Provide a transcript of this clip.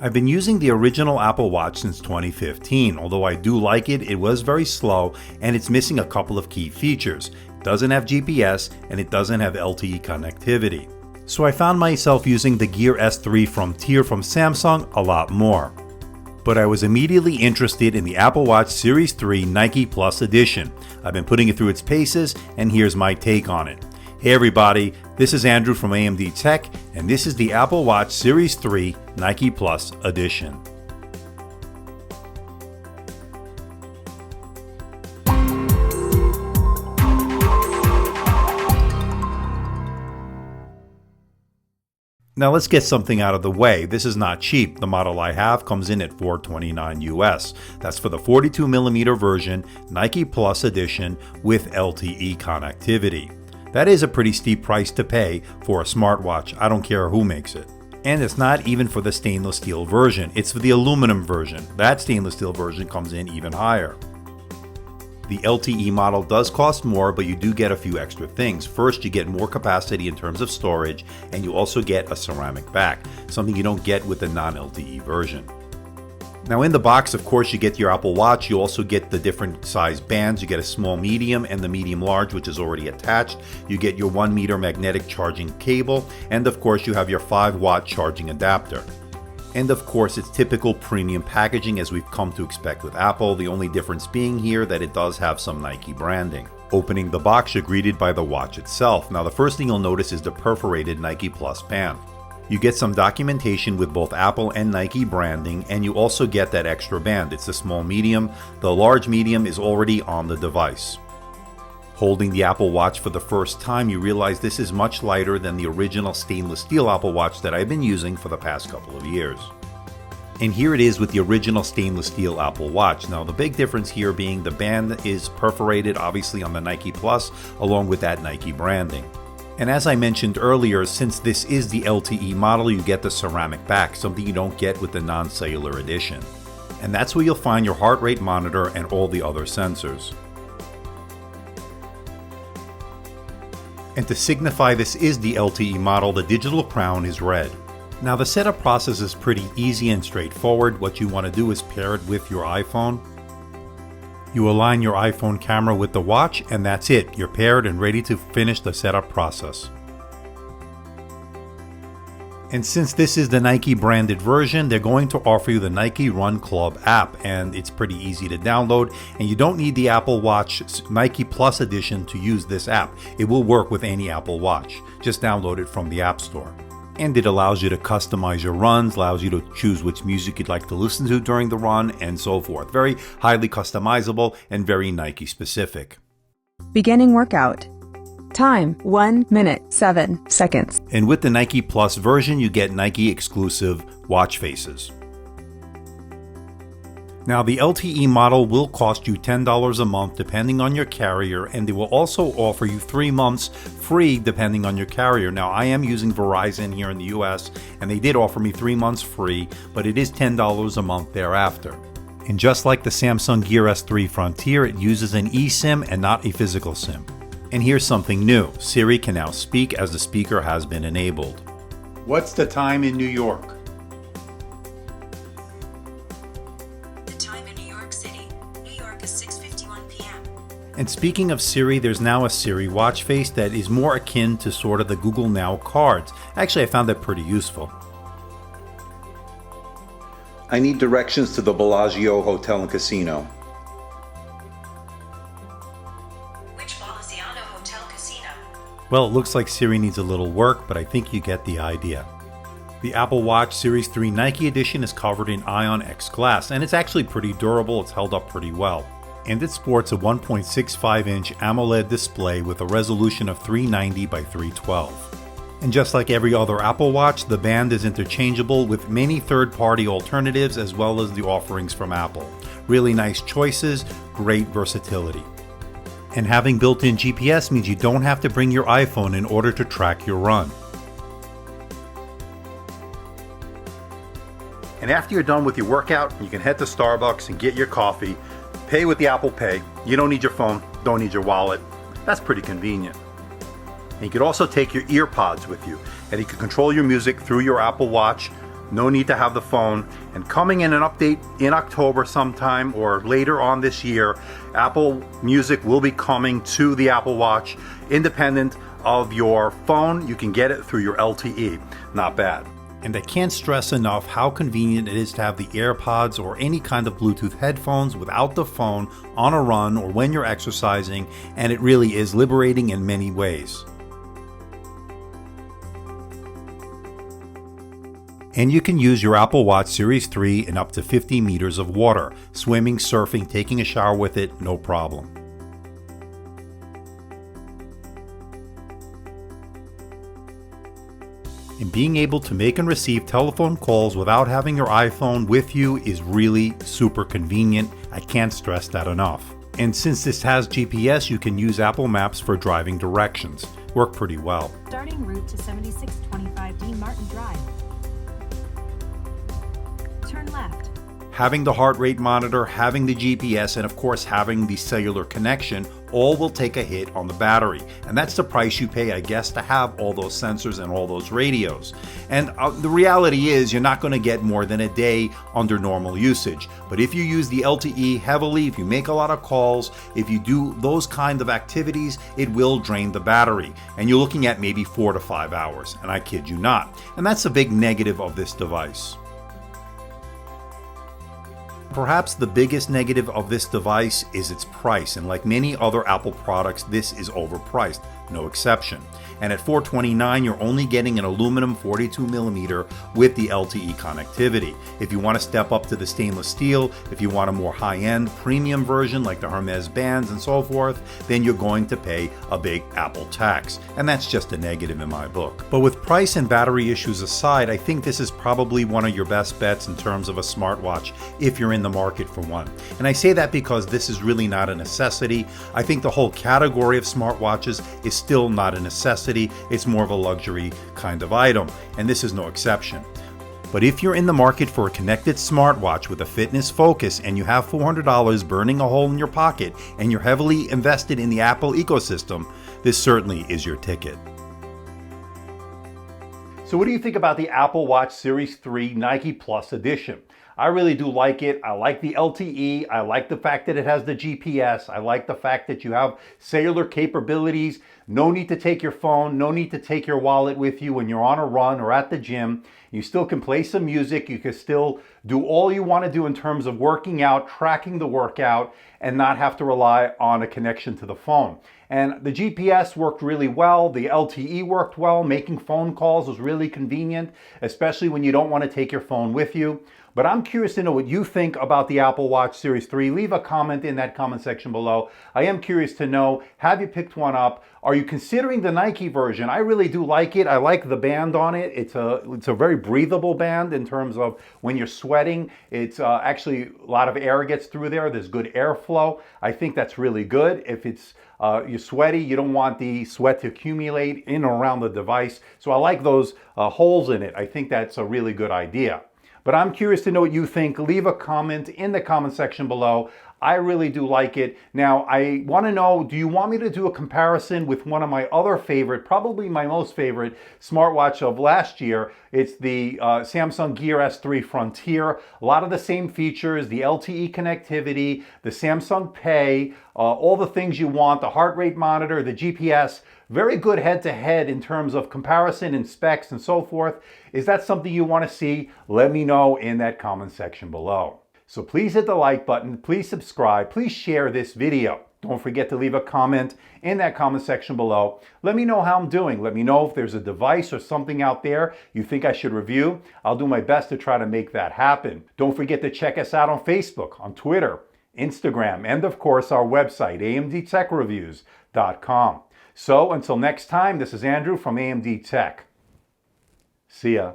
I've been using the original Apple Watch since 2015. Although I do like it, it was very slow and it's missing a couple of key features. It doesn't have GPS and it doesn't have LTE connectivity. So I found myself using the Gear S3 Frontier from Samsung a lot more. But I was immediately interested in the Apple Watch Series 3 Nike Plus Edition. I've been putting it through its paces, and here's my take on it. Hey everybody, this is Andrew from AMDtech, and this is the Apple Watch Series 3 Nike Plus Edition. Now let's get something out of the way. This is not cheap. The model I have comes in at $429 US. That's for the 42mm version, Nike Plus Edition with LTE connectivity. That is a pretty steep price to pay for a smartwatch. I don't care who makes it. And it's not even for the stainless steel version. It's for the aluminum version. That stainless steel version comes in even higher. The LTE model does cost more, but you do get a few extra things. First, you get more capacity in terms of storage, and you also get a ceramic back, something you don't get with the non-LTE version. Now in the box, of course, you get your Apple Watch. You also get the different size bands. You get a small medium and the medium large, which is already attached. You get your 1 meter magnetic charging cable, and of course you have your 5-watt charging adapter. And of course, it's typical premium packaging as we've come to expect with Apple, the only difference being here that it does have some Nike branding. Opening the box, you're greeted by the watch itself. Now the first thing you'll notice is the perforated Nike Plus band. You get some documentation with both Apple and Nike branding, and you also get that extra band. It's the small medium. The large medium is already on the device. Holding the Apple Watch for the first time, you realize this is much lighter than the original stainless steel Apple Watch that I've been using for the past couple of years. And here it is with the original stainless steel Apple Watch. Now the big difference here being the band is perforated obviously on the Nike Plus along with that Nike branding. And as I mentioned earlier, since this is the LTE model, you get the ceramic back, something you don't get with the non-cellular edition. And that's where you'll find your heart rate monitor and all the other sensors. And to signify this is the LTE model, the digital crown is red. Now the setup process is pretty easy and straightforward. What you want to do is pair it with your iPhone. You align your iPhone camera with the watch and that's it. You're paired and ready to finish the setup process. And since this is the Nike branded version, they're going to offer you the Nike Run Club app, and it's pretty easy to download, and you don't need the Apple Watch Nike Plus Edition to use this app. It will work with any Apple Watch. Just download it from the App Store. And it allows you to customize your runs, allows you to choose which music you'd like to listen to during the run, and so forth. Very highly customizable and very Nike specific. Beginning workout. Time 1 minute 7 seconds. And with the Nike Plus version, you get Nike exclusive watch faces. Now the LTE model will cost you $10 a month depending on your carrier, and they will also offer you 3 months free depending on your carrier. Now I am using Verizon here in the US, and they did offer me 3 months free, but it is $10 a month thereafter. And just like the Samsung Gear S3 Frontier, it uses an eSIM and not a physical SIM. And here's something new. Siri can now speak as the speaker has been enabled. What's the time in New York? The time in New York City. New York is 6:51 p.m. And speaking of Siri, there's now a Siri watch face that is more akin to sort of the Google Now cards. Actually, I found that pretty useful. I need directions to the Bellagio Hotel and Casino. Well, it looks like Siri needs a little work, but I think you get the idea. The Apple Watch Series 3 Nike Edition is covered in Ion X glass, and it's actually pretty durable. It's held up pretty well. And it sports a 1.65-inch AMOLED display with a resolution of 390 by 312. And just like every other Apple Watch, the band is interchangeable with many third-party alternatives as well as the offerings from Apple. Really nice choices, great versatility. And having built-in GPS means you don't have to bring your iPhone in order to track your run. And after you're done with your workout, you can head to Starbucks and get your coffee, pay with the Apple Pay. You don't need your phone, don't need your wallet. That's pretty convenient. And you could also take your ear pods with you, and you can control your music through your Apple Watch No need to have the phone. And coming in an update in October sometime or later on this year, Apple Music will be coming to the Apple Watch independent of your phone. You can get it through your LTE. Not bad. And I can't stress enough how convenient it is to have the AirPods or any kind of Bluetooth headphones without the phone on a run or when you're exercising, and it really is liberating in many ways. And you can use your Apple Watch Series 3 in up to 50 meters of water. Swimming, surfing, taking a shower with it, no problem. And being able to make and receive telephone calls without having your iPhone with you is really super convenient. I can't stress that enough. And since this has GPS, you can use Apple Maps for driving directions. Work pretty well. Starting route to 7625 D Martin Drive. Turn left. Having the heart rate monitor, having the GPS, and of course having the cellular connection all will take a hit on the battery. And that's the price you pay, I guess, to have all those sensors and all those radios. And the reality is you're not going to get more than a day under normal usage. But if you use the LTE heavily, if you make a lot of calls, if you do those kind of activities, it will drain the battery. And you're looking at maybe 4 to 5 hours. And I kid you not. And that's a big negative of this device. Perhaps the biggest negative of this device is its price, and like many other Apple products, this is overpriced, no exception. And at $429, you're only getting an aluminum 42mm with the LTE connectivity. If you want to step up to the stainless steel, if you want a more high-end premium version like the Hermes bands and so forth, then you're going to pay a big Apple tax. And that's just a negative in my book. But with price and battery issues aside, I think this is probably one of your best bets in terms of a smartwatch if you're in the market for one. And I say that because this is really not a necessity. I think the whole category of smartwatches is still not a necessity. It's more of a luxury kind of item, and this is no exception. But if you're in the market for a connected smartwatch with a fitness focus and you have $400 burning a hole in your pocket and you're heavily invested in the Apple ecosystem, this certainly is your ticket. So what do you think about the Apple Watch Series 3 Nike Plus Edition? I really do like it. I like the LTE. I like the fact that it has the GPS. I like the fact that you have cellular capabilities. No need to take your phone. No need to take your wallet with you when you're on a run or at the gym. You still can play some music. You can still do all you want to do in terms of working out, tracking the workout, and not have to rely on a connection to the phone. And the GPS worked really well. The LTE worked well. Making phone calls was really convenient, especially when you don't want to take your phone with you. But I'm curious to know what you think about the Apple Watch Series 3. Leave a comment in that comment section below. I am curious to know, have you picked one up? Are you considering the Nike version? I really do like it. I like the band on it. It's a very breathable band in terms of when you're sweating. It's actually a lot of air gets through there. There's good airflow. I think that's really good. If it's you're sweaty, you don't want the sweat to accumulate in or around the device. So I like those holes in it. I think that's a really good idea. But I'm curious to know what you think. Leave a comment in the comment section below. I really do like it. Now, I want to know, do you want me to do a comparison with one of my other favorite, probably my most favorite smartwatch of last year? It's the Samsung Gear S3 Frontier. A lot of the same features, the LTE connectivity, the Samsung Pay, all the things you want, the heart rate monitor, the GPS. Very good head-to-head in terms of comparison and specs and so forth. Is that something you want to see? Let me know in that comment section below. So please hit the like button, please subscribe, please share this video. Don't forget to leave a comment in that comment section below. Let me know how I'm doing. Let me know if there's a device or something out there you think I should review. I'll do my best to try to make that happen. Don't forget to check us out on Facebook, on Twitter, Instagram, and of course our website, AMDtechreviews.com. So until next time, this is Andrew from AMD Tech. See ya.